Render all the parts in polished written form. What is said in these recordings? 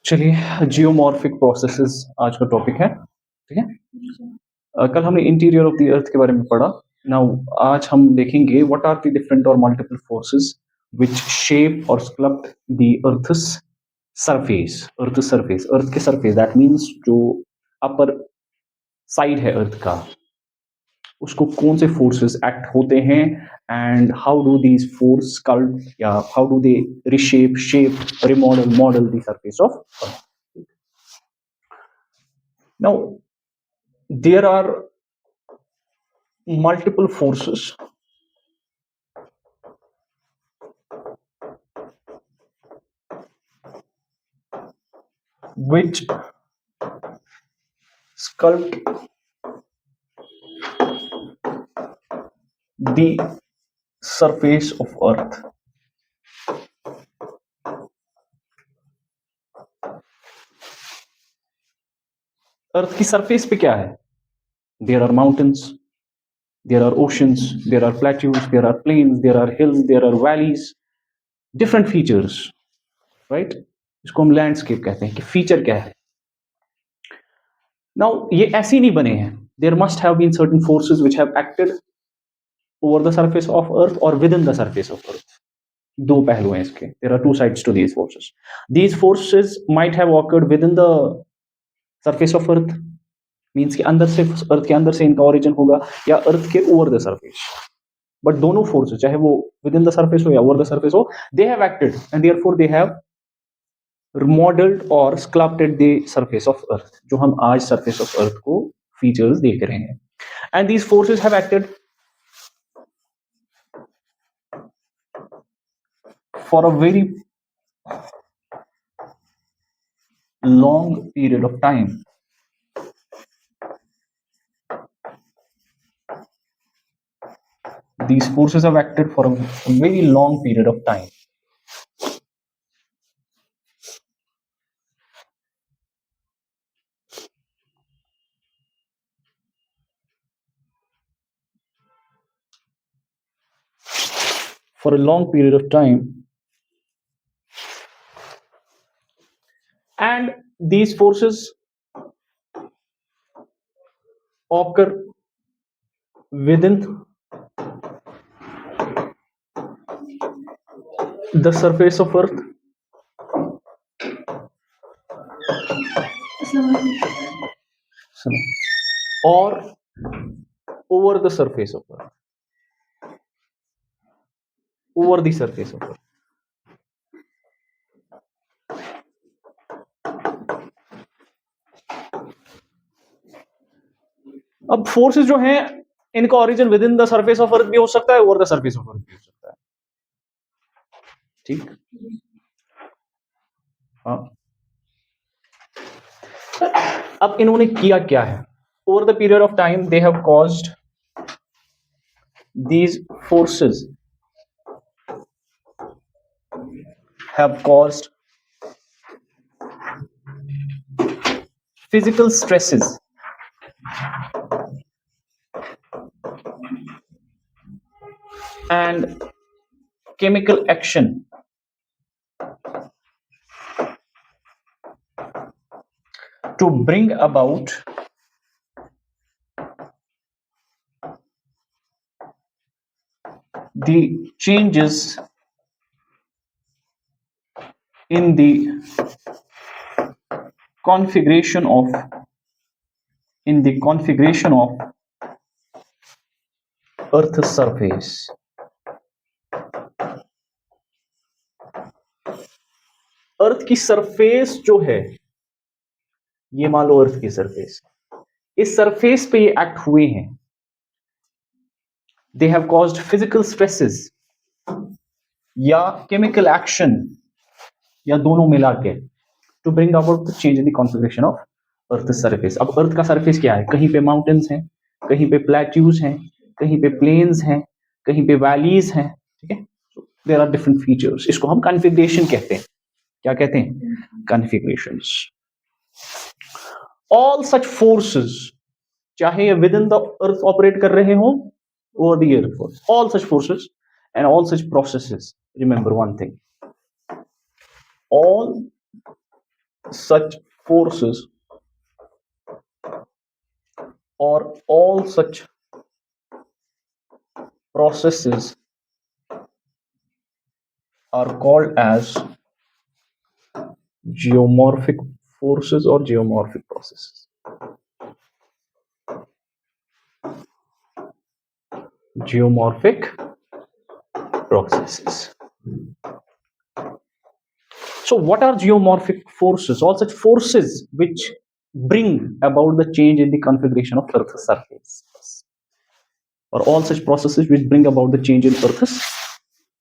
चलिए, geomorphic processes आज का टॉपिक है। ठीक है। कल हमने इंटीरियर ऑफ द अर्थ के बारे में पढ़ा। नाउ आज हम देखेंगे व्हाट आर द डिफरेंट और मल्टीपल फोर्सेस व्हिच शेप और स्कल्प्ट द अर्थस सरफेस। अर्थ के सरफेस, दैट मींस जो अपर साइड है अर्थ का, उसको कौन से फोर्सेस एक्ट होते हैं, and how do these force sculpt या how do they reshape, shape, remodel, model the surface of earth. Now there are multiple forces which sculpt the surface of earth. अर्थ की surface पे क्या है? There are mountains, there are oceans, there are plateaus, there are plains, there are hills, there are valleys, different features, right? इसको हम landscape कहते हैं कि feature क्या है। नाउ ये ऐसे ही नहीं बने हैं। There must have been certain forces which have acted over the surface of earth और within the surface of earth. दो पहलू हैं इसके। There are two sides to these forces. These forces might have occurred within the surface of earth, means कि अंदर से, अर्थ के अंदर से इनका ओरिजिन होगा, या अर्थ के ओवर द सरफेस। बट दोनों फोर्सेस, चाहे वो विद इन द सरफेस हो या ओवर द सरफेस हो, they have acted and therefore they have modelled और sculpted the surface of earth, जो हम आज सरफेस ऑफ अर्थ को फीचर्स देख रहे हैं। And these forces have acted for a very long period of time. These forces have acted for a very long period of time. For a long period of time. And these forces occur within the surface of earth or over the surface of earth, over the surface of earth. अब forces जो हैं, इनका origin with in the surface of अर्थ भी हो सकता है, over the surface of अर्थ भी हो सकता है। ठीक। हाँ, अब इन्होंने किया क्या है? Over the period of time they have caused these forces have caused physical stresses and chemical action to bring about the changes in the configuration of Earth's surface. अर्थ की सरफेस जो है, ये मान लो अर्थ की सरफेस, इस सरफेस पे ये act हुए हैं। They have caused physical stresses या केमिकल एक्शन या दोनों मिला के to bring about the change in the configuration of earth surface. अब अर्थ का सरफेस क्या है? कहीं पे माउंटेन्स हैं, कहीं पे प्लेट्यूज हैं, कहीं पे प्लेन्स हैं, कहीं पे वैलीज हैं। ठीक है, देयर आर डिफरेंट फीचर्स। इसको हम कॉन्फिगरेशन कहते हैं। क्या कहते हैं? कॉन्फिगरेशंस। ऑल सच फोर्सेस, चाहे ये with in the earth operate कर रहे हो over the earth, all such forces and all such processes, remember one thing, all such forces or all such processes are called as geomorphic forces or geomorphic processes. Geomorphic processes. So what are geomorphic forces? All such forces which bring about the change in the configuration of Earth's surface, or all such processes which bring about the change in Earth's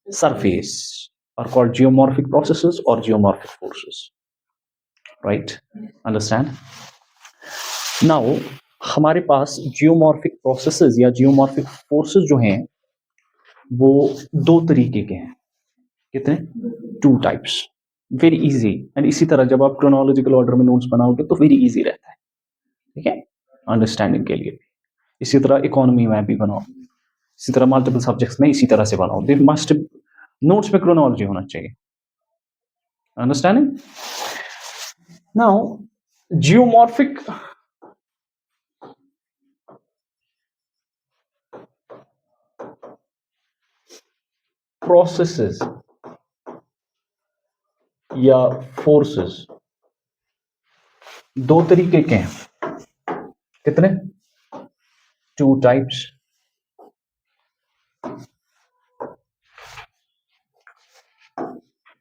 surface are called geomorphic processes or geomorphic forces. Right? Understand? Now हमारे पास geomorphic processes या geomorphic forces जो हैं वो दो तरीके के हैं. कितने? 2 टाइप्स. Very easy. एंड इसी तरह जब आप क्रोनोलॉजिकल ऑर्डर में नोट्स बनाओगे तो वेरी इजी रहता है. ठीक है, अंडरस्टैंडिंग के लिए. इसी तरह इकोनॉमी में भी बनाओ, इसी तरह मल्टीपल सब्जेक्ट्स में इसी तरह से बनाओ. दे मस्ट नोट्स में क्रोनोलॉजी होना चाहिए. अंडरस्टैंडिंग? नाउ जियोमॉर्फिक प्रोसेसेस या फोर्सेस दो तरीके के हैं. कितने? 2 टाइप्स.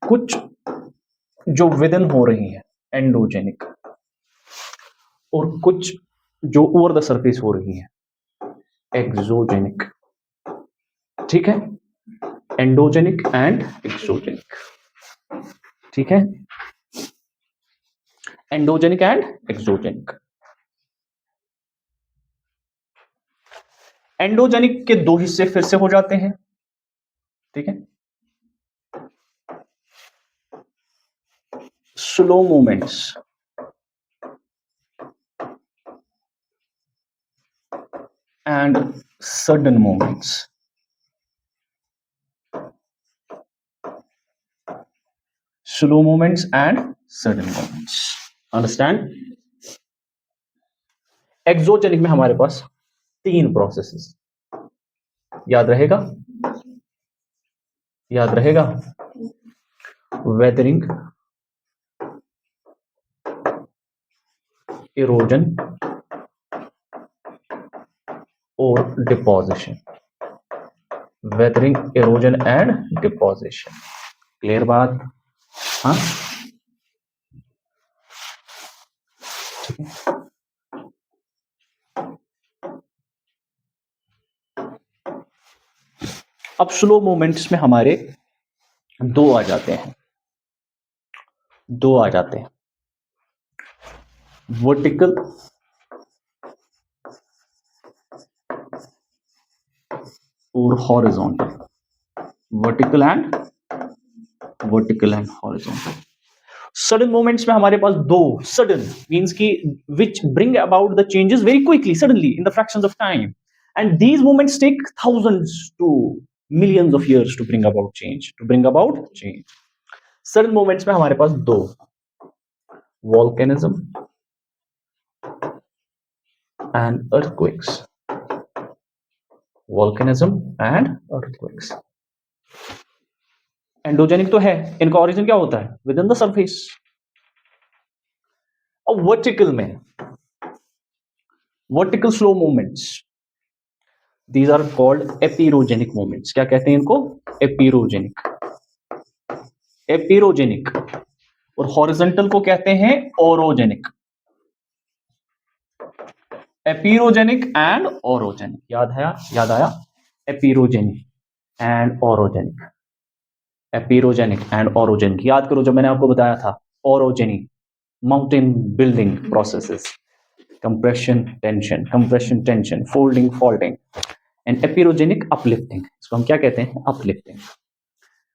कुछ जो विदिन हो रही है एंडोजेनिक, और कुछ जो ओवर द सरफेस हो रही है एक्सोजेनिक. ठीक है, एंडोजेनिक एंड एक्सोजेनिक. ठीक है, एंडोजेनिक एंड एक्सोजेनिक. एंडोजेनिक के 2 हिस्से फिर से हो जाते हैं. ठीक है, slow movements and sudden movements. Slow movements and sudden movements. Understand? Exogenic में हमारे पास 3 प्रोसेसेस. याद रहेगा? याद रहेगा? वेदरिंग, इरोजन और deposition. Weathering, erosion and deposition. Clear बात? हाँ, ठीक है. अब स्लो मूवमेंट्स में हमारे 2 आ जाते हैं. 2 आ जाते हैं, वर्टिकल और horizontal. Vertical and horizontal. Sudden movements में हमारे पास 2. सडन मींस की which bring about the changes very quickly, suddenly, in the fractions of time. And these movements take thousands to millions of years to bring about change. Sudden movements में हमारे पास 2. volcanism and earthquakes. volcanism and earthquakes. Endogenic तो है, इनका origin क्या होता है? Within the surface. और वर्टिकल में vertical slow movements, these are called epeirogenic movements. क्या कहते हैं इनको? एपिरोजेनिक. एपिरोजेनिक. और हॉरिजॉन्टल को कहते हैं ओरोजेनिक. Epeirogenic and orogenic. याद है? याद आया? Epeirogenic and orogenic. Epeirogenic and orogenic. याद करो, जब मैंने आपको बताया था orogenic mountain building processes, compression tension, folding faulting, and epeirogenic uplifting. इसको हम क्या कहते हैं? अपलिफ्टिंग.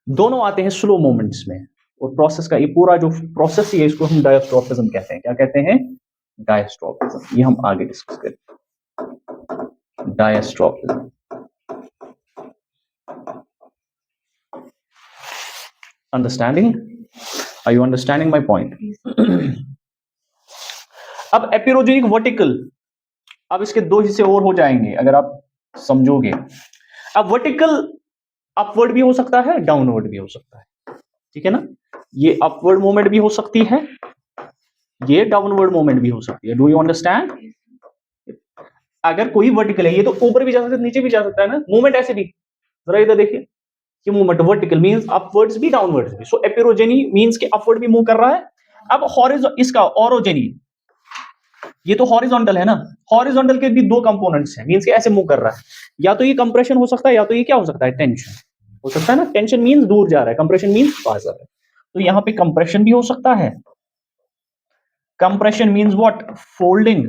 दोनों आते हैं स्लो मूवमेंट्स में. और प्रोसेस का ये पूरा जो प्रोसेस है इसको हम डायस्ट्रोफिज्म कहते हैं. क्या कहते हैं? डायस्ट्रोफिज्म. ये हम आगे डिस्कस करें. Diastrophism. Understanding? Are you understanding my point? अब एपिरोजेनिक वर्टिकल, अब इसके दो हिस्से और हो जाएंगे अगर आप समझोगे। अब वर्टिकल अपवर्ड भी हो सकता है, डाउनवर्ड भी हो सकता है, ठीक है ना? ये अपवर्ड मूवमेंट भी हो सकती है, ये डाउनवर्ड मूवमेंट भी हो सकती है। Do you understand? अगर कोई वर्टिकल है, ये तो ऊपर भी जा सकता है, नीचे भी जा सकता है ना। मूवमेंट ऐसे भी, जरा इधर देखिए, कि मूवमेंट वर्टिकल मींस अपवर्ड्स भी डाउनवर्ड्स भी। सो एपिरोजेनी मींस कि अपवर्ड भी मूव कर रहा है। अब हॉरिजॉन्टल, इसका ओरोजेनी, ये तो हॉरिजॉन्टल है ना। हॉरिजॉन्टल के भी दो कंपोनेंट्स हैं, मींस कि ऐसे मूव कर रहा है। या तो ये कंप्रेशन हो सकता है, या तो ये क्या हो सकता है, टेंशन हो सकता है ना। टेंशन मींस दूर जा रहा है, कंप्रेशन मींस पास जा रहा है। तो यहां पे कंप्रेशन भी हो सकता है। कंप्रेशन मींस व्हाट, फोल्डिंग,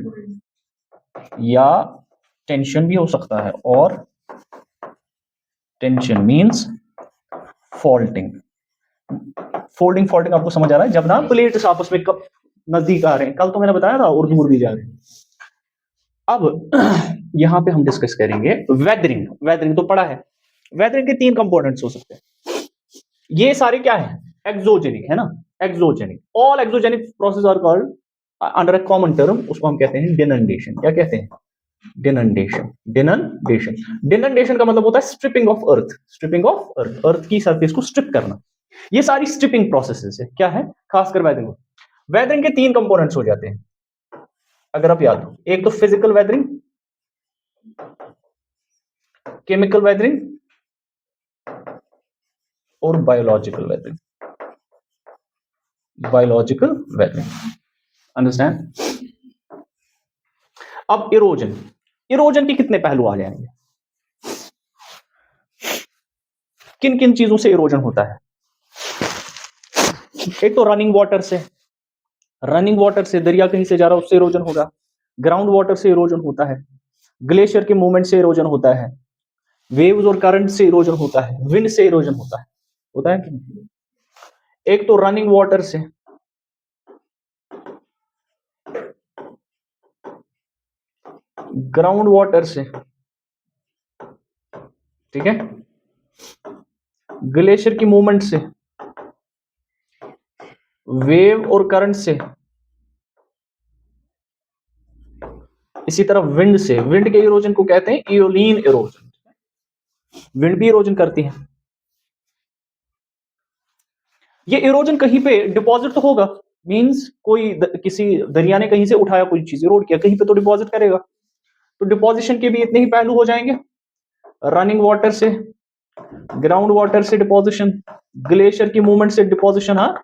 या टेंशन भी हो सकता है, और tension means faulting. Folding faulting आपको समझ आ रहा है? जब ना प्लेट्स आपस में कब नजदीक आ रहे हैं, कल तो मैंने बताया था, और दूर भी जा रहे हैं। अब यहां पे हम डिस्कस करेंगे वेदरिंग। वेदरिंग तो पड़ा है। वेदरिंग के तीन कंपोनेंट्स हो सकते हैं। ये सारे क्या है, एक्सोजेनिक है ना। Exogenic, all exogenic process are called under a common term, उसको हम कहते हैं डिनंडेशन। क्या कहते हैं? डिनंडेशन। डिनंडेशन, डिनंडेशन का मतलब होता है stripping of earth. Stripping of earth, earth की सरफेस को स्ट्रिप करना। ये सारी स्ट्रिपिंग प्रोसेसेस है, क्या है, खासकर वेदरिंग। वेदरिंग के तीन कंपोनेंट्स हो जाते हैं, अगर आप याद हो। एक तो फिजिकल वेदरिंग, केमिकल वेदरिंग, और biological weathering. Biological weathering, understand? अब इरोजन, इरोजन के कितने पहलू आ जाएंगे? किन किन चीजों से इरोजन होता है? एक तो रनिंग वाटर से, रनिंग वाटर से, दरिया कहीं से जा रहा है उससे इरोजन होगा। ग्राउंड वाटर से इरोजन होता है। ग्लेशियर के मूवमेंट से इरोजन होता है। वेव्स और करंट से इरोजन होता है। विंड से इरोजन होता है कि नहीं? एक तो रनिंग वाटर से, ग्राउंड वाटर से, ठीक है, ग्लेशियर की मूवमेंट से, वेव और करंट से, इसी तरह विंड से। विंड के इरोजन को कहते हैं इओलियन इरोजन। विंड भी इरोजन करती है। ये इरोजन कहीं पे डिपॉजिट तो होगा, मींस कोई किसी दरिया ने कहीं से उठाया, कोई चीज इरोड किया, कहीं पे तो डिपॉजिट करेगा। तो डिपॉजिशन के भी इतने ही पहलू हो जाएंगे, रनिंग वाटर से, ग्राउंड वाटर से डिपॉजिशन, ग्लेशियर की मूवमेंट से डिपॉजिशन, हाँ,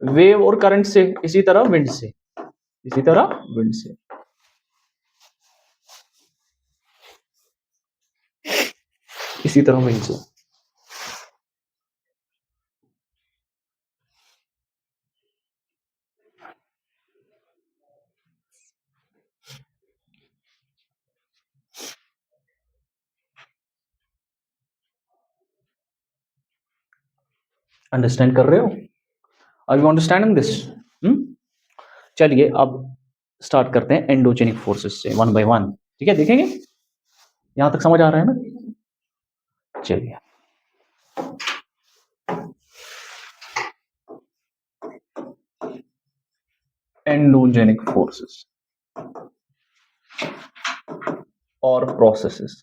वेव और करंट से, इसी तरह विंड से, इसी तरह विंड से, इसी तरह विंड से। अंडरस्टैंड कर रहे हो? Are you understanding this? चलिए अब स्टार्ट करते हैं एंडोजेनिक फोर्सेस से, वन बाय वन। ठीक है, देखेंगे यहां तक समझ आ रहा है ना? चलिए, एंडोजेनिक फोर्सेस और प्रोसेसेस।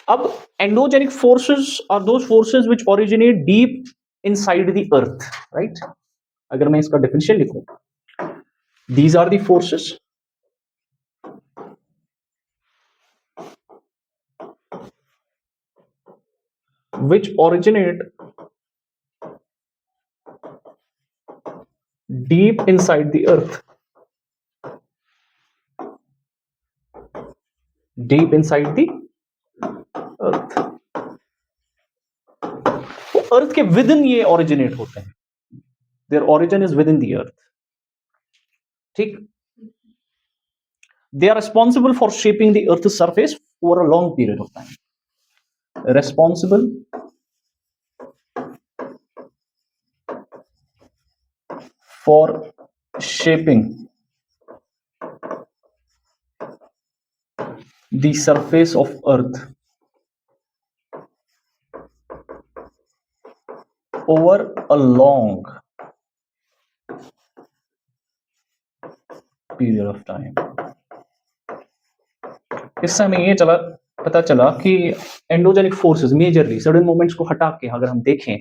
अब endogenic forces are those forces which originate deep inside the earth, right? अगर मैं इसका डेफिनेशन लिखूं, these are the forces which originate deep inside the earth, deep inside the earth। तो अर्थ के विद इन ये originate होते हैं, their origin is within the earth, ठीक। They are responsible for shaping the earth surface for a long period of time. Responsible for shaping the surface of earth over a long period of time. इससे हमें ये पता चला कि endogenic forces majorly sudden moments को हटा के अगर हम देखें,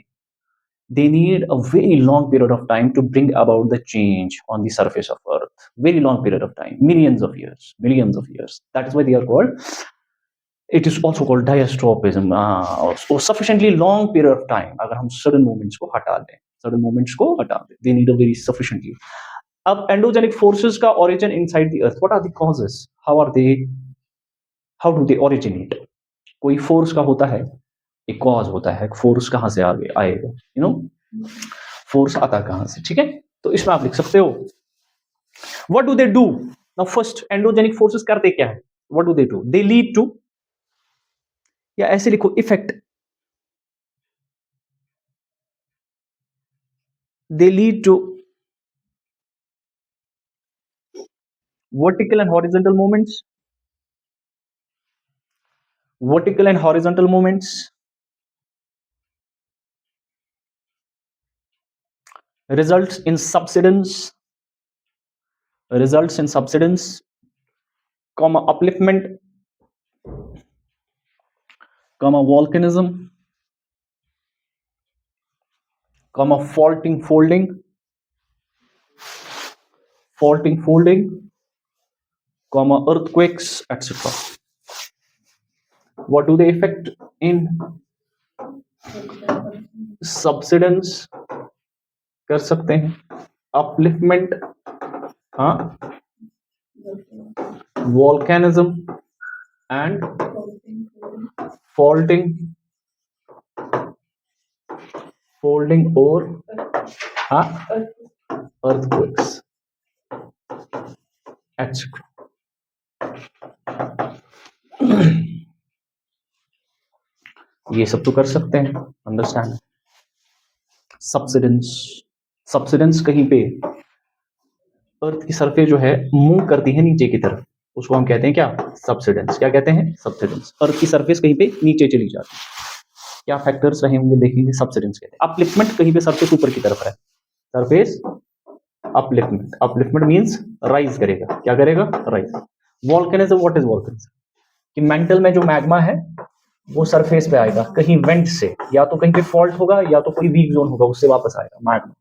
they need a very long period of time to bring about the change on the surface of earth. Very long period of time, millions of years. That is why they are called, it is also called diastropism, or sufficiently long period of time. अगर हम sudden movements को हटा दें, they need a very sufficiently. अब endogenic forces का origin inside the earth, what are the causes? How do they originate? कोई force का होता है, एक cause होता है, force कहाँ से आएगा, force आता कहाँ से, ठीक है? तो इसमें आप लिख सकते हो, what do they do? Now first, endogenic forces करते क्या है? What do they do? They lead to, या ऐसे लिखो, effect. They lead to vertical and horizontal movements. Vertical and horizontal movements results in subsidence, comma upliftment, comma volcanism, comma faulting folding, comma earthquakes, etc. What do they affect in? Subsidence कर सकते हैं, upliftment, हाँ, volcanism and faulting, folding or earthquakes, etc. ये सब तो कर सकते हैं, अंडरस्टैंड. सबसिडेंस कहीं पे अर्थ की सरफेस जो है मूव करती है नीचे की तरफ, उसको हम कहते हैं क्या? सबसिडेंस. क्या कहते हैं? सबसिडेंस. अर्थ की सरफेस कहीं पे नीचे चली जाती है, क्या फैक्टर्स रहे होंगे देखेंगे. सबसिडेंस कहते हैं. अपलिफ्टमेंट कहीं पे सरफेस ऊपर की तरफ है, सरफेस अपलिफ्टमेंट मींस राइज करेगा. क्या करेगा? Rise. Volcanism, what is volcanism? कि मेंटल में जो मैग्मा है वो सरफेस पे आएगा कहीं वेंट से, या तो कहीं पे फॉल्ट होगा या तो कोई वीक जोन होगा, उससे वापस आएगा, मैग्मा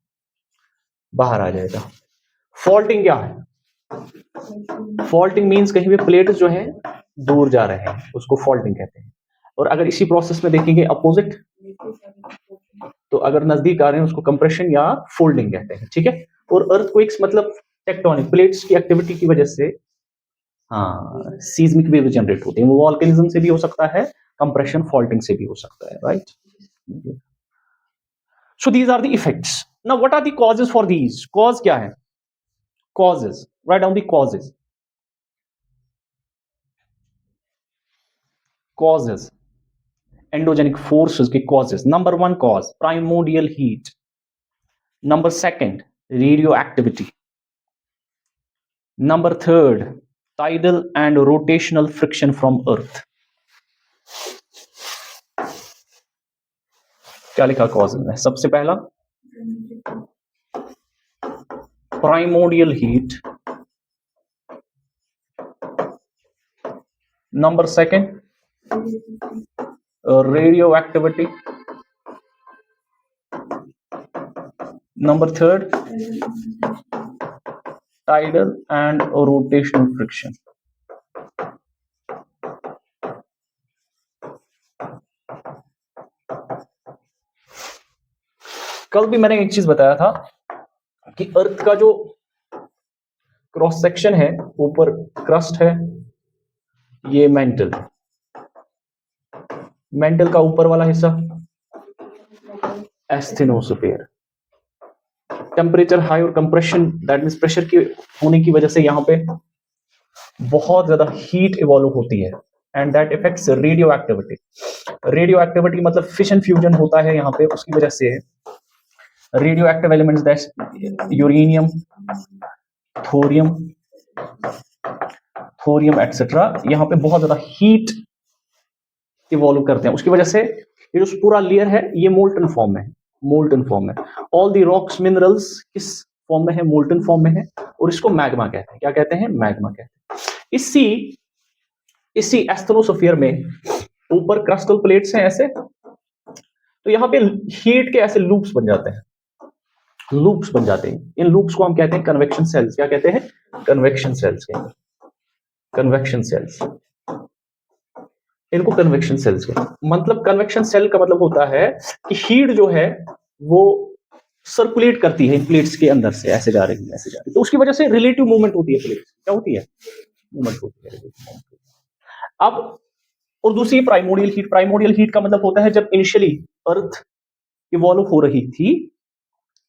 बाहर आ जाएगा. फॉल्टिंग क्या है? फॉल्टिंग मींस कहीं पे प्लेट्स जो है दूर जा रहे हैं, उसको फॉल्टिंग कहते हैं. और अगर इसी प्रोसेस में देखेंगे अपोजिट, तो अगर नजदीक आ रहे हैं उसको कंप्रेशन या फोल्डिंग कहते हैं, ठीक है. और अर्थक्वेक्स मतलब टेक्टोनिक प्लेट्स की एक्टिविटी की वजह से सीस्मिक वेव जनरेट होते हैं. वो वॉल्केनिज्म से भी हो सकता है, कंप्रेशन फॉल्टिंग से भी हो सकता है, right. So these are the effects. Now what are the causes for these? Cause क्या है? Causes, write down the causes. Causes, endogenic forces के causes. Number 1 cause, primordial heat. Number 2, radio activity. Number 3, tidal and rotational friction from earth. क्या लिखा cause में? सबसे पहला primordial heat. Number 2, radio activity. Number 3, tidal and rotational friction. कल भी मैंने एक चीज बताया था कि अर्थ का जो क्रॉस सेक्शन है, ऊपर क्रस्ट है, ये मेंटल का ऊपर वाला हिस्सा एस्थेनोस्फीयर. टेम्परेचर हाई और कंप्रेशन, दैट मींस प्रेशर की होने की वजह से यहाँ पे बहुत ज्यादा हीट इवॉल्व होती है, and that effects radio activity. Radio activity मतलब फिशन फ्यूजन होता है यहाँ पे, उसकी वजह से radio active elements that uranium, thorium, thorium etcetera, यहाँ पे बहुत ज्यादा हीट इवॉल्व करते हैं, उसकी वजह से ये जो पूरा लेयर है ये मोल्टन फॉर्म में है, मोल्टन फॉर्म में। ऑल द रॉक्स मिनरल्स किस फॉर्म में है? मोल्टन फॉर्म में है, और इसको मैग्मा कहते हैं। क्या कहते हैं? मैग्मा कहते हैं। इसी एस्थेनोस्फीयर में ऊपर क्रस्टल प्लेट्स हैं ऐसे, तो यहाँ पे हीट के ऐसे लूप्स बन जाते हैं, लूप्स बन जाते हैं। इन लूप्स को हम कहते हैं कन्वेक्शन सेल्स। क्या कहते हैं? कन्वेक्शन सेल्स कहते हैं, कन्वेक्शन सेल्स। इनको कन्वेक्शन सेल्स कहते हैं। मतलब कन्वेक्शन सेल का मतलब होता है कि हीट जो है वो सर्कुलेट करती है इन प्लेट्स के अंदर से, ऐसे जा रही है, ऐसे जा रही है, तो उसकी वजह से रिलेटिव मूवमेंट होती है प्लेट्स। क्या होती है? मूवमेंट होती है, relative movement। अब और दूसरी प्राइमोडियल हीट। प्राइमोडियल हीट का मतलब होता है जब इनिशियली अर्थ इवॉल्व हो रही थी,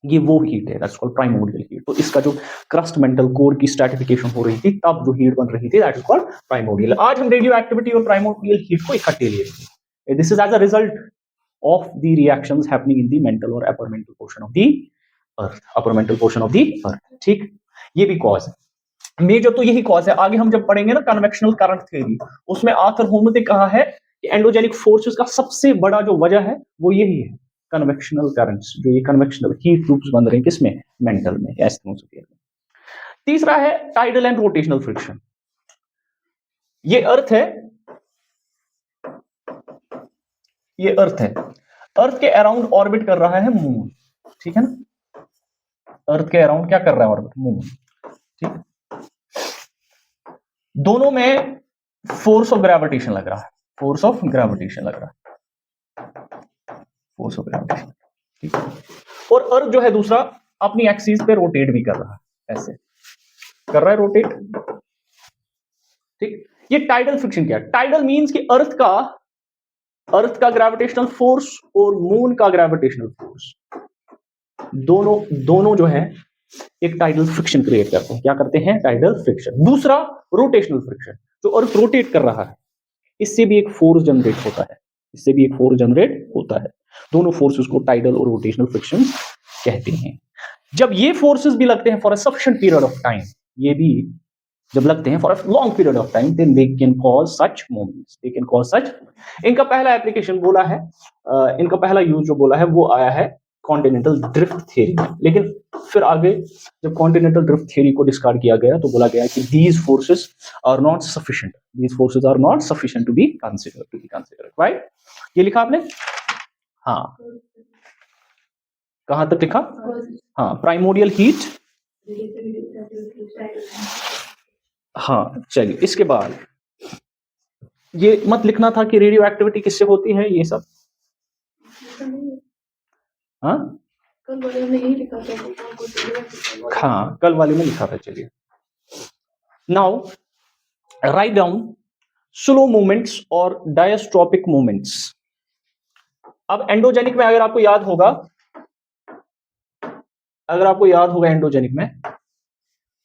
ये वो हीट है, दैट्स कॉल्ड प्राइमोडियल हीट। तो इसका जो क्रस्ट मेंटल कोर की स्ट्रैटिफिकेशन हो रही थी तब जो हीट बन रही थी, दैट इज कॉल्ड प्राइमोडियल। आज हम रेडियो एक्टिविटी और प्राइमोडियल हीट को इकट्ठे ले रहे हैं। This is as a result of the reactions happening in the mantle और upper mantle portion of the earth, upper mantle portion of the earth. ठीक, ये भी कॉज है, मेजर तो यही कॉज है। आगे हम जब पढ़ेंगे ना कन्वेक्शनल करंट थ्योरी, उसमें आर्थर होमर ने कहा है कि एंडोजेनिक फोर्सेस का सबसे बड़ा जो वजह है वो यही है, कन्वेक्शनल करंट्स, जो ये कन्वेक्शनल हीट लूप्स बन रहे हैं किसमें? मेंटल में, एस्थेनोस्फीयर में। तीसरा है टाइडल एंड रोटेशनल फ्रिक्शन। ये अर्थ है, ये अर्थ है, अर्थ के अराउंड ऑर्बिट कर रहा है मून, ठीक है ना? अर्थ के अराउंड क्या कर रहा है ऑर्बिट? मून, ठीक। दोनों में फोर्स ऑफ ग्रेविटेशन लग रहा है, फोर्स ऑफ ग्रेविटेशन लग रहा है, फोर्स ऑफ ग्रेविटेशन, ठीक है। और अर्थ जो है दूसरा अपनी एक्सिस पे रोटेट भी कर रहा है, ऐसे कर रहा है रोटेट, ठीक। ये टाइडल फ्रिक्शन क्या है? टाइडल मींस कि अर्थ का ग्रेविटेशनल फोर्स और मून का ग्रेविटेशनल फोर्स दोनों जो है एक टाइडल फ्रिक्शन क्रिएट करते हैं। क्या करते हैं? Tidal friction. दूसरा रोटेशनल फ्रिक्शन, जो अर्थ रोटेट कर रहा है, इससे भी एक फोर्स जनरेट होता है, इससे भी एक फोर्स जनरेट होता है। दोनों फोर्सेस को टाइडल और रोटेशनल फ्रिक्शन कहते हैं। जब ये फोर्सेस भी लगते हैं for a sufficient period of time, ये भी जब लगते हैं for a long period of time, then they can cause such movements, they can cause such. इनका पहला एप्लीकेशन बोला है, इनका पहला यूज जो बोला है वो आया है कॉन्टिनेंटल ड्रिफ्ट थ्योरी में। लेकिन फिर आगे जब कॉन्टिनेंटल ड्रिफ्ट थ्योरी को डिस्कार्ड किया गया तो बोला गया कि these forces are not sufficient, these forces are not sufficient to be considered, right? ये लिखा आपने? हाँ, कहां तक लिखा? हाँ, प्राइमोडियल हीट। हाँ, चलिए इसके बाद ये मत लिखना था कि रेडियो एक्टिविटी किससे होती है, ये सब। हाँ हाँ, कल वाले में लिखा था। चलिए, now write down slow movements और डायस्ट्रोपिक मूवमेंट्स। अब एंडोजेनिक में अगर आपको याद होगा, एंडोजेनिक में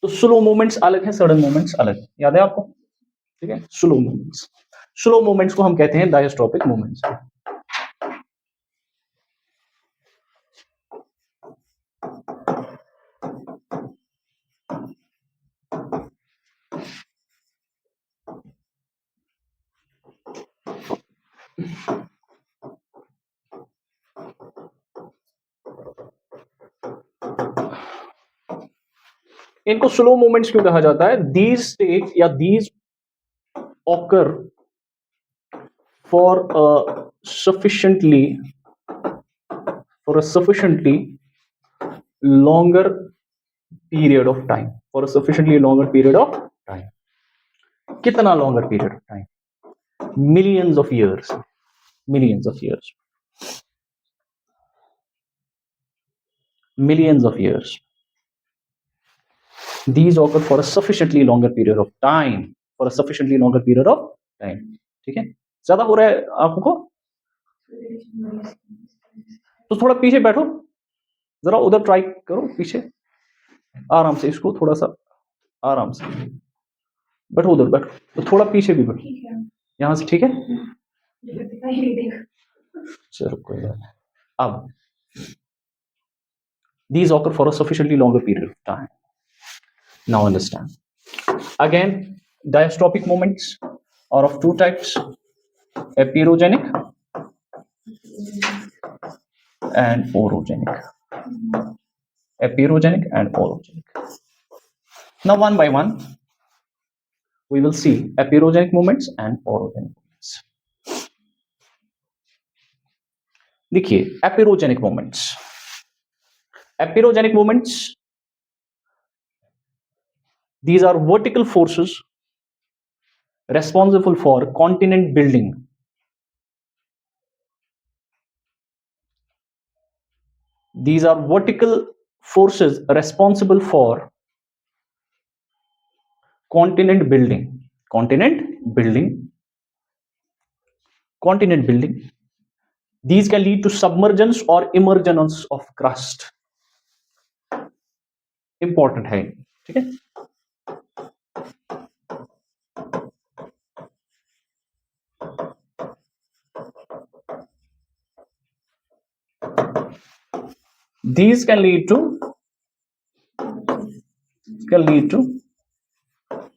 तो स्लो मूवमेंट्स अलग है, सडन मूवमेंट्स अलग है। याद है आपको? ठीक है, स्लो मूवमेंट्स को हम कहते हैं डायस्ट्रोपिक मूवमेंट्स। इनको स्लो मूवमेंट्स क्यों कहा जाता है? दीज स्टेट या these occur for a sufficiently longer period of time, for a sufficiently longer period of time. कितना longer period of time? millions of years, millions of years, millions of years. These occur for a sufficiently longer period of time, for a sufficiently longer period of time. ठीक है, ज्यादा हो रहा है आपको तो थोड़ा पीछे बैठो, जरा उधर ट्राई करो, पीछे आराम से, इसको थोड़ा सा आराम से बैठो, उधर बैठो, तो थोड़ा पीछे भी बैठो, यहां से, ठीक है? चलो कोई बात नहीं। अब these occur for a sufficiently longer period of time. Now understand. Again, Diastrophic moments are of two types: aperogenic and orogenic. Aperogenic and orogenic. Now, one by one, we will see aperogenic moments and orogenic moments. देखिए, aperogenic moments. Aperogenic moments, these are vertical forces responsible for continent building. These are vertical forces responsible for continent building. Continent building. Continent building. These can lead to submergence or emergence of crust. Important है, ठीक है? These can lead to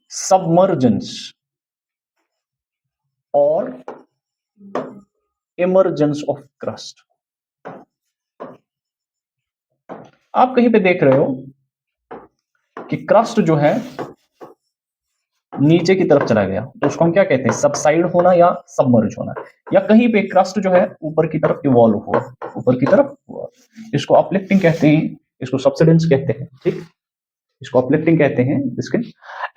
submergence or emergence of crust. आप कहीं पे देख रहे हो कि क्रस्ट जो है नीचे की तरफ चला गया, तो उसको हम क्या कहते हैं? सबसाइड होना या सबमर्ज होना। या कहीं पे क्रस्ट जो है ऊपर की तरफ इवॉल्व हुआ, ऊपर की तरफ हुआ, इसको अपलिफ्टिंग कहते हैं, इसको सबसिडेंस कहते हैं, ठीक? इसको अपलिफ्टिंग कहते हैं इसके।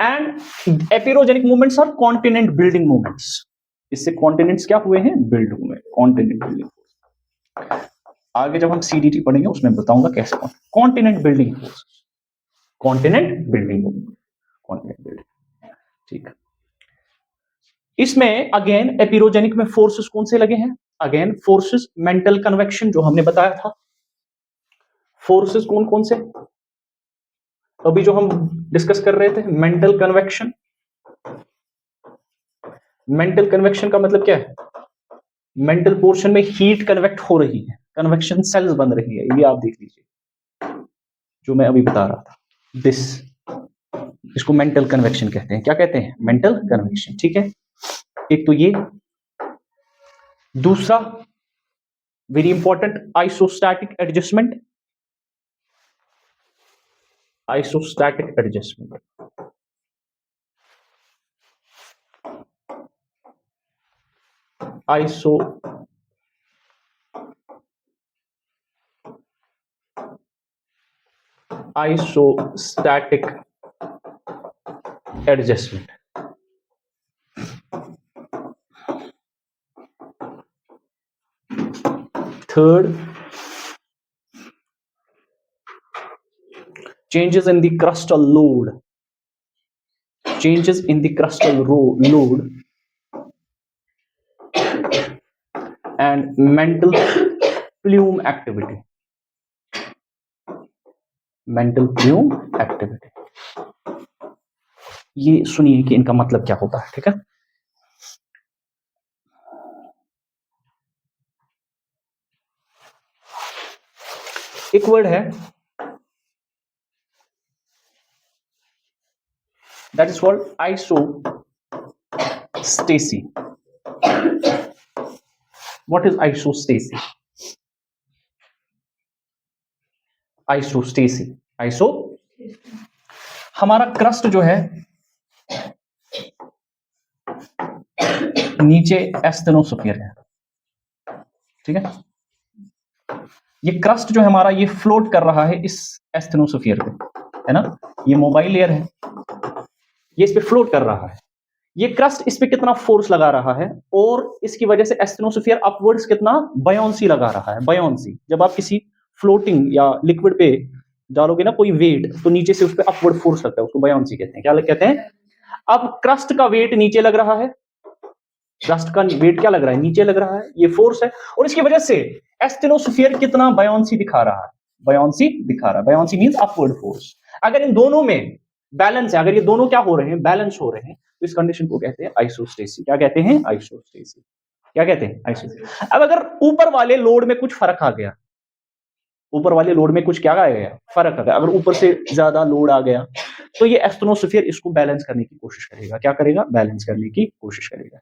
And epeirogenic movements are continent building movements. इससे कॉन्टिनेंट्स क्या हुए हैं? बिल्ड हुए, कॉन्टिनेंट बिल्डिंग। आगे जब हम सीडीटी पढ़ेंगे उसमें बताऊंगा कैसे continent building force, continent building, continent building, ठीक। इसमें अगेन एपिरोजेनिक में फोर्सेस कौन से लगे हैं? अगेन फोर्सेस मेंटल कन्वेक्शन जो हमने बताया था। फोर्सेस कौन कौन से? अभी जो हम डिस्कस कर रहे थे, मेंटल कन्वेक्शन। मेंटल कन्वेक्शन का मतलब क्या है? मेंटल पोर्शन में हीट कन्वेक्ट हो रही है, कन्वेक्शन सेल्स बन रही है, ये भी आप देख लीजिए जो मैं अभी बता रहा था। दिस, इसको मेंटल कन्वेक्शन कहते हैं। क्या कहते हैं? मेंटल कन्वेक्शन, ठीक है। एक तो ये, दूसरा very important isostatic adjustment. Isostatic adjustment, isostatic adjustment. Third, changes in the crustal load, changes in the crustal load and mental plume activity, mental plume activity। ये सुनिए कि इनका मतलब क्या होता है, ठीक है। एक वर्ड है that is called isostasy. What is isostasy? Isostasy, हमारा क्रस्ट जो है नीचे एस्थेनोस्फीयर है, ठीक है। ये क्रस्ट जो है हमारा, ये फ्लोट कर रहा है इस एस्थेनोस्फीयर पे, है ना। ये मोबाइल लेयर है, ये इस पे फ्लोट कर रहा है। ये क्रस्ट इस पे कितना फोर्स लगा रहा है और इसकी वजह से एस्थेनोस्फीयर अपवर्ड्स कितना बायोंसी लगा रहा है। बायोंसी, जब आप किसी फ्लोटिंग या लिक्विड पे डालोगे ना कोई वेट, तो नीचे से उस पे अपवर्ड फोर्स लगता है, उसको बायोंसी कहते हैं। क्या कहते हैं? अब क्रस्ट का वेट नीचे लग रहा है, क्रस्ट का वेट क्या लग रहा है? नीचे लग रहा है, ये फोर्स है, और इसकी वजह से एस्थेनोस्फीयर कितना बायोंसी दिखा रहा है, बायोंसी दिखा रहा है। Buoyancy means upward force. अगर इन दोनों में बैलेंस है, अगर ये दोनों क्या हो रहे हैं? बैलेंस हो रहे हैं, तो इस कंडीशन को कहते हैं आइसोस्टेसी। क्या कहते हैं? आइसोस्टेसी। क्या कहते हैं? आइसोस्टेसी। अब अगर ऊपर वाले लोड में कुछ फर्क आ गया, ऊपर वाले लोड में कुछ क्या आ गया? फर्क आ गया। अगर ऊपर से ज्यादा लोड आ गया तो ये एस्थेनोस्फीयर इसको बैलेंस करने की कोशिश करेगा। क्या करेगा? बैलेंस करने की कोशिश करेगा।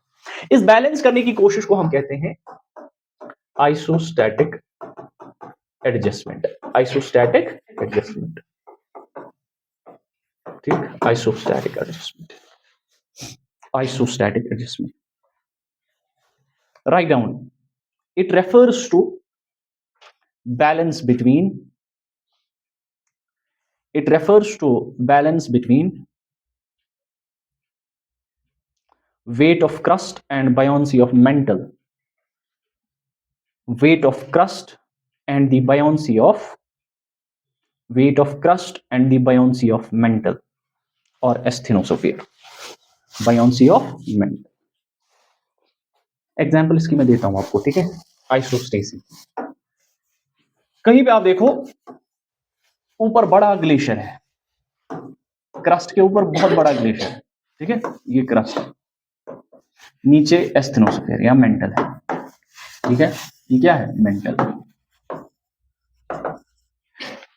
इस बैलेंस करने की कोशिश को हम कहते हैं आइसोस्टैटिक एडजस्टमेंट। आइसोस्टैटिक एडजस्टमेंट, ठीक, isostatic adjustment, isostatic adjustment. Write down, it refers to balance between, it refers to balance between weight of crust and buoyancy of mantle, weight of crust and the buoyancy of, weight of crust and the buoyancy of mantle or asthenosphere, buoyancy of mantle। Example इसकी मैं देता हूं आपको, ठीक है। Isostasy, कहीं पे आप देखो ऊपर बड़ा ग्लेशियर है, क्रस्ट के ऊपर बहुत बड़ा ग्लेशियर है, ठीक है, ये क्रस्ट है, नीचे एस्थेनोस्फीयर या मेंटल है, ठीक है, ये क्या है? मेंटल।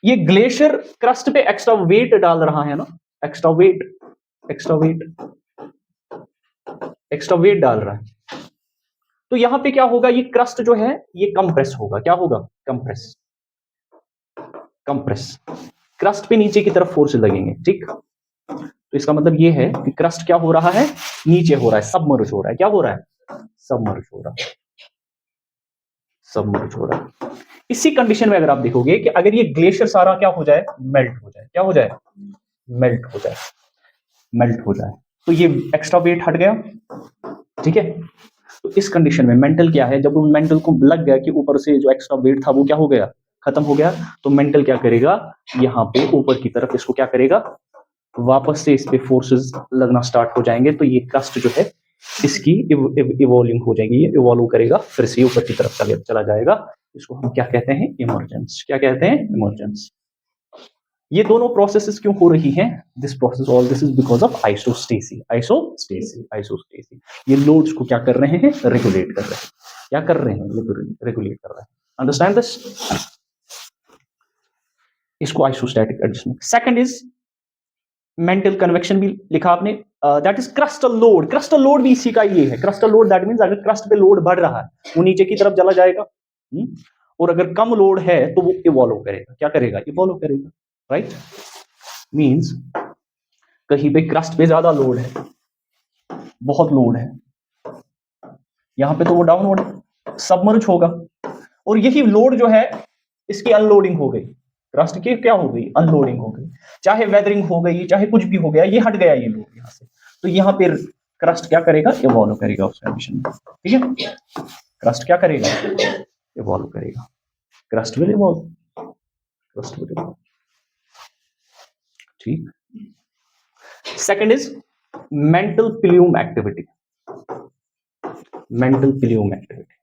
ये ग्लेशियर क्रस्ट पे एक्स्ट्रा वेट डाल रहा है ना, extra weight, extra weight, extra weight डाल रहा है। तो यहां पे क्या होगा? ये क्रस्ट जो है ये कंप्रेस होगा। क्या होगा? Compress, compress. क्रस्ट पे नीचे की तरफ फोर्स लगेंगे, ठीक। तो इसका मतलब ये है कि क्रस्ट क्या हो रहा है? नीचे हो रहा है, सबमर्ज हो रहा है। क्या हो रहा है? सबमर्ज हो रहा है, सबमर्ज हो रहा है। इसी कंडीशन में अगर आप देखोगे कि अगर ये ग्लेशियर सारा क्या हो जाए? मेल्ट हो जाए। क्या हो जाए? मेल्ट हो जाए, मेल्ट हो जाए, तो ये एक्स्ट्रा वेट हट गया, ठीक है। तो इस कंडीशन में मेंटल क्या है? जब उन मेंटल को लग गया कि ऊपर से जो एक्स्ट्रा वेट था वो क्या हो गया? खत्म हो गया, तो मेंटल क्या करेगा? यहाँ पे ऊपर की तरफ इसको क्या करेगा? वापस से इस पे फोर्सेस लगना स्टार्ट हो जाएंगे, तो ये क्रस्ट जो है इसकी इवॉल्विंग हो जाएगी, ये इवॉल्व करेगा, फिर से ऊपर की तरफ चला जाएगा। इसको हम क्या कहते हैं? इमर्जेंस। क्या कहते हैं? इमर्जेंस। ये दोनों प्रोसेसेस क्यों हो रही हैं? This process, all this is because of isostasy. Isostasy, isostasy. ये लोड्स को क्या कर रहे हैं? रेगुलेट कर रहे हैं। क्या कर रहे हैं? रेगुलेट कर रहे हैं। Understand this? इसको isostatic adjustment. Second is mantle convection, भी लिखा आपने, that is crustal load. Crustal load भी इसी का ये है। क्रस्टल लोड दैट मींस अगर क्रस्ट पे लोड बढ़ रहा है वो नीचे की तरफ चला जाएगा, और अगर कम लोड है तो वो इवॉल्व करेगा। क्या करेगा? इवॉल्व करेगा, राइट। मींस कहीं पे क्रस्ट पे ज्यादा लोड है, बहुत लोड है, यहां पे तो वो डाउनवर्ड सबमर्ज होगा, और यही लोड जो है इसकी अनलोडिंग हो गई, क्रस्ट की क्या हो गई? अनलोडिंग हो गई, चाहे वेदरिंग हो गई, चाहे कुछ भी हो गया, ये हट गया ये लोड यहां से, तो यहां पे क्रस्ट क्या करेगा? इवॉल्व करेगा उस कंडीशन में, ठीक है। क्रस्ट क्या करेगा? इवॉल्व करेगा। Crust will evolve, crust will evolve, ठीक। Second is mantle plume activity. Mantle plume activity,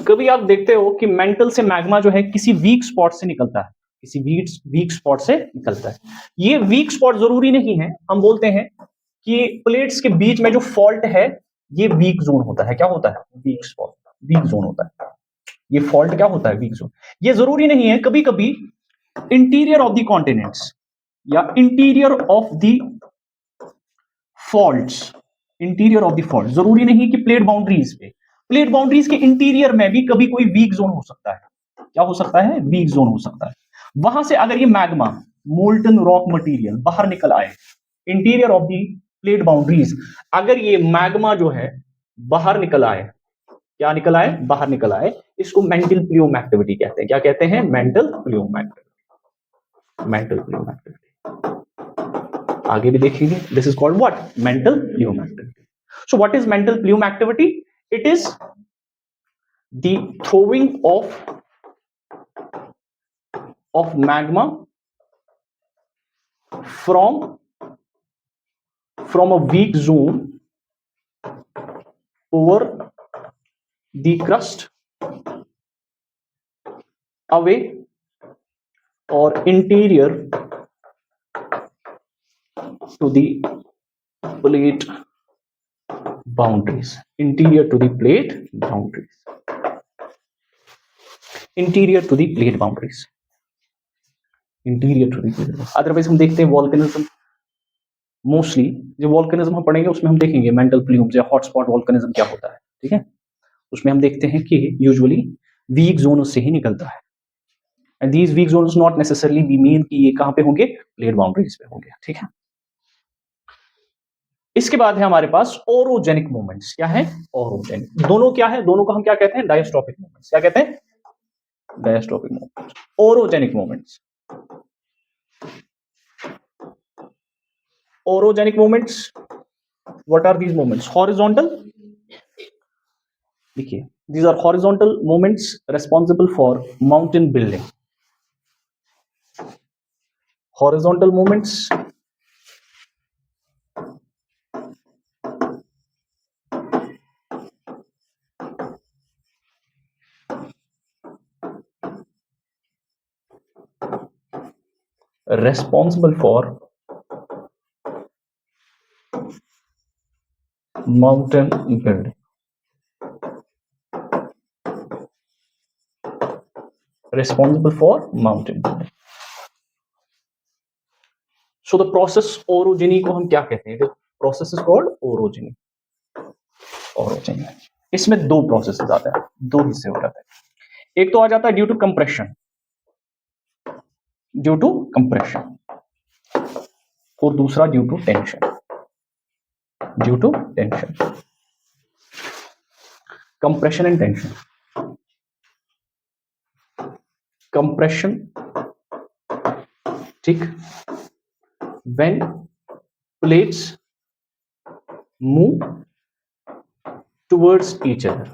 कभी आप देखते हो कि मेंटल से मैग्मा जो है किसी वीक स्पॉट से निकलता है, किसी वीक स्पॉट से निकलता है। ये वीक स्पॉट जरूरी नहीं है, हम बोलते हैं कि प्लेट्स के बीच में जो फॉल्ट है ये वीक जोन होता है। क्या होता है? वीक स्पॉट, वीक जोन होता है। ये फॉल्ट क्या होता है? Week zone. ये जरूरी नहीं है, कभी कभी इंटीरियर ऑफ द कॉन्टिनेंट्स या interior of the faults, interior of the fault, जरूरी नहीं कि प्लेट बाउंड्रीज पे, प्लेट बाउंड्रीज के इंटीरियर में भी कभी कोई वीक जोन हो सकता है। क्या हो सकता है? वीक जोन हो सकता है। वहां से अगर ये मैग्मा, मोल्टन रॉक मटेरियल बाहर निकल आए interior of the plate boundaries, अगर ये मैग्मा जो है बाहर निकल आए, क्या निकल आए? बाहर निकल आए, इसको मेंटल प्लूम एक्टिविटी कहते हैं। क्या कहते हैं? Mental plume activity, mantle plume activity. आगे भी देखेंगे। This is called what? Mental plume activity. So what is mantle plume activity? It is the throwing of magma from a weak zone over the crust away or interior to the plate boundaries, interior to the plate boundaries, interior to the plate boundaries। Interior to the equatorial. Otherwise हम देखते हैं volcanism, mostly जो volcanism हम पढ़ेंगे उसमें हम देखेंगे mental plumes या हॉटस्पॉट वॉल्केनिज्म क्या होता है, ठीक है। उसमें हम देखते हैं कि यूजुअली वीक जोन से ही निकलता है, and these weak zones not necessarily be mean कि ये कहां पे होंगे, प्लेट बाउंड्रीज पे होंगे, ठीक है। इसके बाद है हमारे पास ओरोजेनिक मूवमेंट्स। क्या है? ओरोजेनिक। दोनों क्या है? दोनों को हम क्या कहते हैं? Diastrophic movements. क्या कहते हैं? Diastrophic movements. Orogenic movements. Orogenic movements, what are these movements? Horizontal, देखिए, these are horizontal movements responsible for mountain building. Horizontal movements responsible for mountain building. Responsible for mountain building. So the process orogeny को हम क्या कहते हैं? The process is called orogeny. Orogeny. इसमें दो processes आते हैं, दो हिस्से हो जाते हैं। एक तो आ जाता है due to compression, due to compression, और दूसरा due to tension, due to tension. Compression and tension. Compression, ठीक, when plates move towards each other,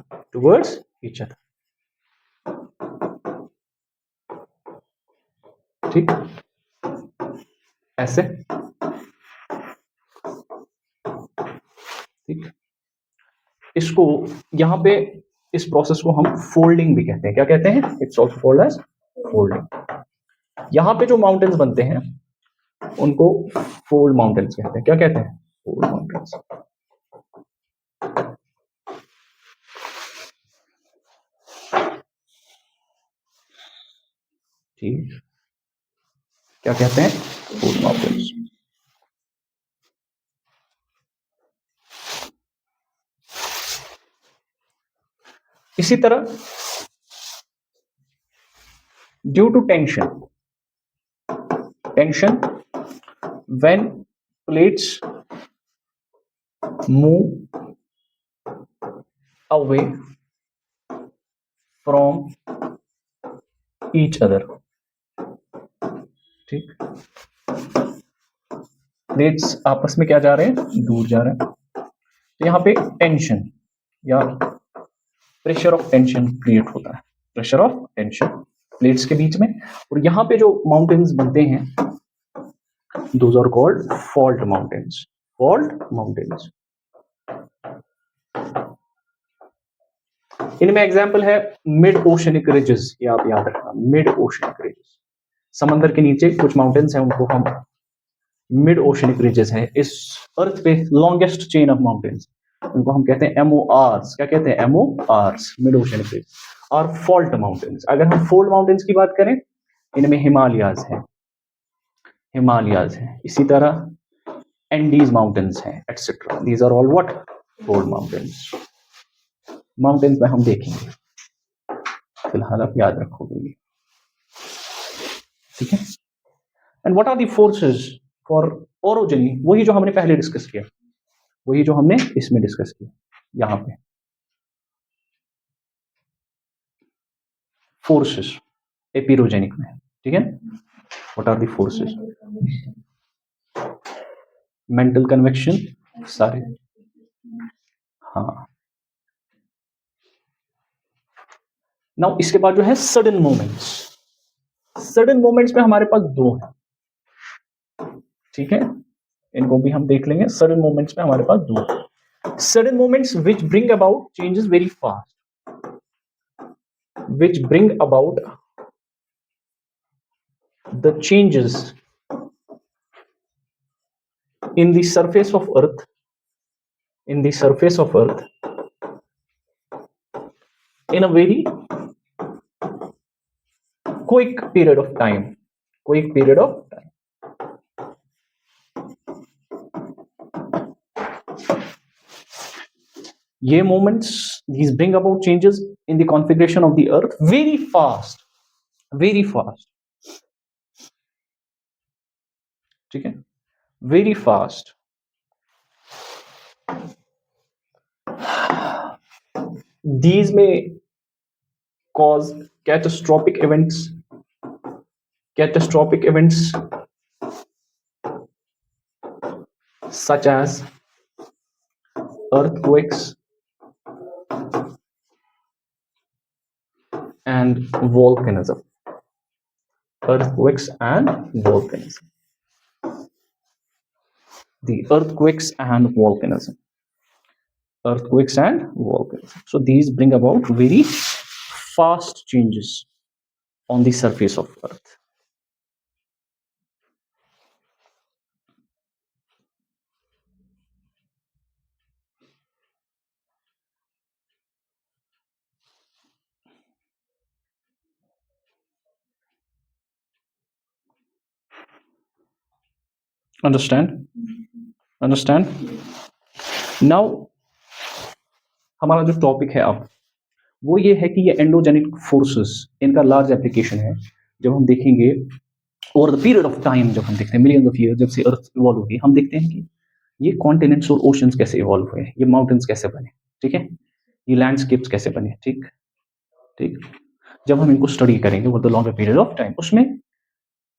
ठीक, ऐसे, ठीक। इसको यहां पे इस प्रोसेस को हम फोल्डिंग भी कहते हैं। क्या कहते हैं? It's also called as folding. यहां पे जो माउंटेन्स बनते हैं उनको फोल्ड माउंटेन्स कहते हैं। क्या कहते हैं? Fold mountains. ठीक, क्या कहते हैं? Fold mountains. इसी तरह due to tension, tension when plates move away from each other, ठीक, प्लेट्स आपस में क्या जा रहे हैं? दूर जा रहे हैं। तो यहां पे टेंशन या प्रेशर ऑफ टेंशन क्रिएट होता है, प्रेशर ऑफ टेंशन प्लेट्स के बीच में। और यहां पे जो माउंटेन्स बनते हैं those are called fault mountains, fault mountains. इनमें एग्जांपल है मिड ओशनिक रिजेस, ये आप याद रखना, मिड ओशनिक रिजेस। समंदर के नीचे कुछ माउंटेन्स हैं, उनको हम मिड ओशनिक रिजेस हैं। इस अर्थ पे लॉन्गेस्ट चेन ऑफ माउंटेन्स, उनको हम कहते हैं एमओआर्स। क्या कहते हैं? एमओआर्स, मिड ओशनिक रिज। और फॉल्ट माउंटेन्स, अगर हम फोल्ड माउंटेन्स की बात करें, इनमें हिमालयाज है, हिमालयाज है, इसी तरह एंडीज माउंटेन्स हैं, etcetera. These are all what? Fold mountains. Mountains में हम देखेंगे, फिलहाल आप याद रखोगे, ठीक है। And what are the forces for orogeny? वही जो हमने पहले डिस्कस किया, वही जो हमने इसमें डिस्कस किया, यहां पे फोर्सेस एपिरोजेनिक में, ठीक है। What are the forces? Mantle convection, सारे, हाँ। नाउ इसके बाद जो है सडन मोमेंट्स। सडन मोमेंट्स में हमारे पास दो हैं, ठीक है, इनको भी हम देख लेंगे। सडन मोमेंट्स में हमारे पास दो हैं। Sudden moments which bring about changes very fast, which bring about the changes in the surface of earth, in the surface of earth in a very quick period of time, quick period of time. ये moments, these bring about changes in the configuration of the earth very fast, very fast. ठीक है, very fast. These may cause catastrophic events such as earthquakes and volcanism. Earthquakes and volcanism. The earthquakes and volcanism. Earthquakes and volcanism. So these bring about very fast changes on the surface of Earth. Understand? Now हमारा जो topic है अब वो ये है कि ये endogenic forces, इनका लार्ज एप्लीकेशन है. जब हम देखेंगे over the period of time, जब हम देखते हैं मिलियंस ऑफ ईयर, जब से अर्थ इवॉल्व हुई, हम देखते हैं कि ये कॉन्टिनेंट्स और ओशंस कैसे इवॉल्व हुए, ये माउंटेन्स कैसे बने, ठीक है, ये लैंडस्केप्स कैसे बने. ठीक, जब हम इनको स्टडी करेंगे over the longer period of time, उसमें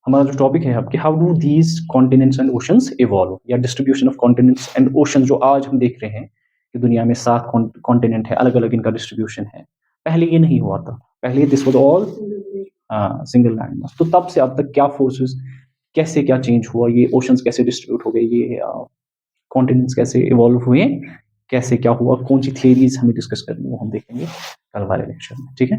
हमारा जो टॉपिक है आपके, how do these continents and oceans evolve, या distribution of continents and ocean, जो आज हम देख रहे हैं कि दुनिया में 7 कॉन्टिनेंट है, अलग अलग इनका डिस्ट्रीब्यूशन है. पहले ये नहीं हुआ था, पहले this was all single land mass. तो तब से अब तक क्या फोर्सेस, कैसे क्या चेंज हुआ, ये ओशंस कैसे डिस्ट्रीब्यूट हो गए, ये कॉन्टिनेंट्स कैसे इवॉल्व हुए, कैसे क्या हुआ, कौन सी थियरीज हमें डिस्कस करनी है, वो हम देखेंगे कल वाले लेक्चर में. ठीक है.